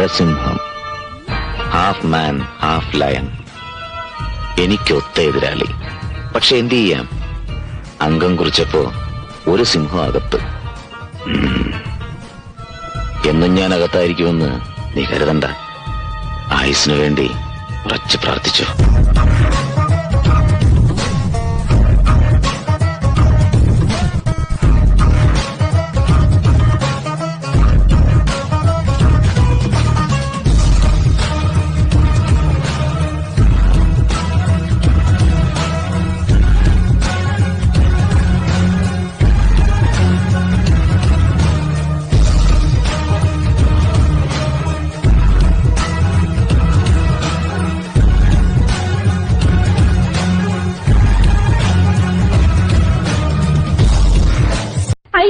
Narasimham, half man half lion. എനിക്കൊത്ത എതിരാളി. പക്ഷെ എന്ത് ചെയ്യാം, അംഗം കുറിച്ചപ്പോ ഒരു സിംഹം അകത്ത്. എന്നും ഞാൻ അകത്തായിരിക്കുമെന്ന് നീ കരുതണ്ട. ആയുസിനു വേണ്ടി ഉറച്ചു പ്രാർത്ഥിച്ചു.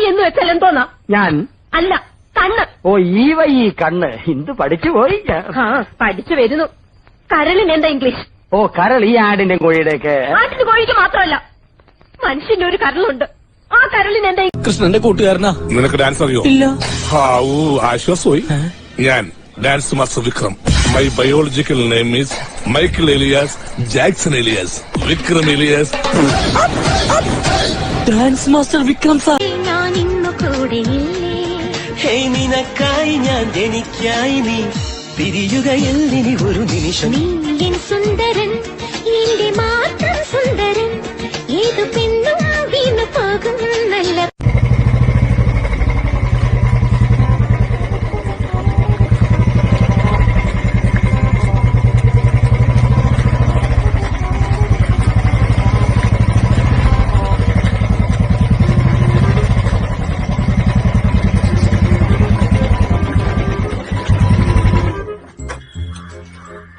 എന്ന് വെച്ചാൽ എന്തോന്നാ? ഞാൻ അല്ല, കണ്ണ്. ഓ ഈ കണ്ണ് എന്ത് പഠിച്ചു പോയി? പഠിച്ചു വരുന്നു. കരളിന് എന്താ ഇംഗ്ലീഷ്? ഓ കരൾ, ഈ ആടിന്റെ കോഴിയുടെയൊക്കെ. ആട്ടിന് കോഴിക്ക് മാത്രമല്ല, മനുഷ്യന്റെ ഒരു കരളുണ്ട്. ആ കരളിന് എന്താ? കൃഷ്ണന്റെ കൂട്ടുകാരനാ. നിനക്ക് ഡാൻസ് അറിയോ? ഇല്ല. ആശ്വാസമായി. ഞാൻ dance master Vikram. My biological name is Michael Elias Jackson Elias Vikram Elias. Dance master Vikram sir. നിനക്കായി ഞാൻ ജനിക്കായി നീ പിരിയുകയില്ലിനി ഒരു നിമിഷം. നീ എൻ സുന്ദരൻ, എന്റെ മാത്രം സുന്ദരൻ, ഏതു പെണ്ണും വീണു പോകും നല്ല.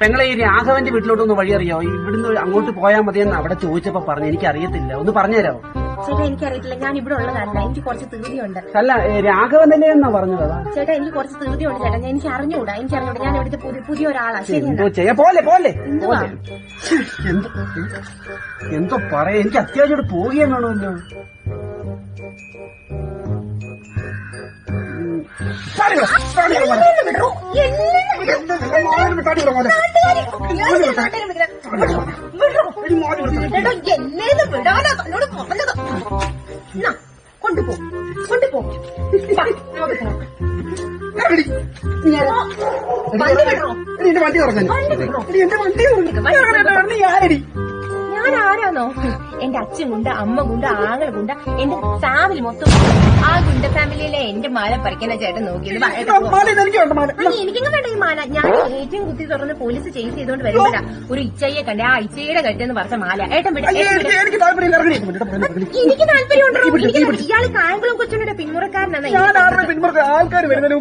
പെങ്ങളെ, ഈ രാഘവന്റെ വീട്ടിലോട്ടൊന്ന് വഴി അറിയോ? ഇവിടുന്ന് അങ്ങോട്ട് പോയാൽ മതിയെന്ന് അവിടെ ചോദിച്ചപ്പോ പറഞ്ഞു. എനിക്ക് അറിയത്തില്ല, ഒന്ന് പറഞ്ഞുതരാമോ? ചേട്ടാ എനിക്കറിയത്തില്ല, ഞാൻ ഇവിടെ ഉള്ളതല്ല. എനിക്ക് കുറച്ച് ധൃതിയുണ്ട്. അല്ല, രാഘവൻ തന്നെ എന്നാ പറഞ്ഞത്? ചേട്ടാ എനിക്ക് കുറച്ച് ധൃതിയുണ്ട് ചേട്ടാ. എനിക്ക് അറിഞ്ഞൂടാ. ഞാൻ ഇവിടുത്തെ പുതിയ ഒരാളാ. ശരി, പോലെ എന്തോ പറയാ. എനിക്ക് അത്യാവശ്യം പോവുകയും വേണമല്ലോ. കൊണ്ടുപോ വണ്ടി തുറന്നു. ഞാൻ ആരാന്നോ? എന്റെ അച്ഛൻ ഗുണ്ട, അമ്മ ഗുണ്ട, ആങ്ങള ഗുണ്ട, എന്റെ ഫാമിലി മൊത്തം. ആ ഗുണ്ട ഫാമിലിയിലെ എന്റെ മാല പറിക്കുന്ന ചേട്ടൻ നോക്കിയത് എനിക്കെങ്കിലും വേണ്ട ഈ മാല. ഞാൻ ഏറ്റവും കുത്തി തുറന്ന് പോലീസ് ചേസ് ചെയ്തോണ്ട് വരുമ്പോഴാ ഒരു ഇച്ചയെ കണ്ടേ. ആ ഇച്ചയുടെ കഴുത്തെന്ന് പറഞ്ഞ മാല ഏട്ടൻ വിട. എനിക്ക് താല്പര്യമുണ്ടോ? ഇയാള് കായംകുളം കൊച്ചുണ്ടെ പിന്മുറക്കാരനാണ്. വരുന്നതിന്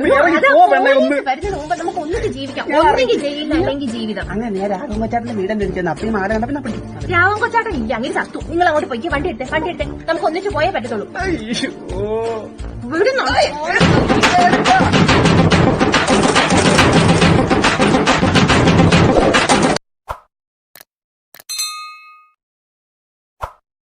മുമ്പ് നമുക്ക് ഒന്നിച്ച് ജീവിക്കാം. ഒന്നെങ്കിൽ ജയിലിൽ, അല്ലെങ്കിൽ ജീവിതം. അങ്ങനെ രാഘവൻ കൊച്ചാട്ടിന്റെ വീടം തിരിച്ചെന്ന് അപ്പം മാല കണ്ടപ്പോ പിടിക്കും. രാഘവൻ കൊച്ചാട്ടൻ ഇല്ല, അങ്ങനെ ചത്തു. നിങ്ങൾ അങ്ങോട്ട് പോയി വണ്ടി എടുത്തേ. നമുക്ക് ഒന്നിച്ച് പോയേ പറ്റത്തുള്ളൂ.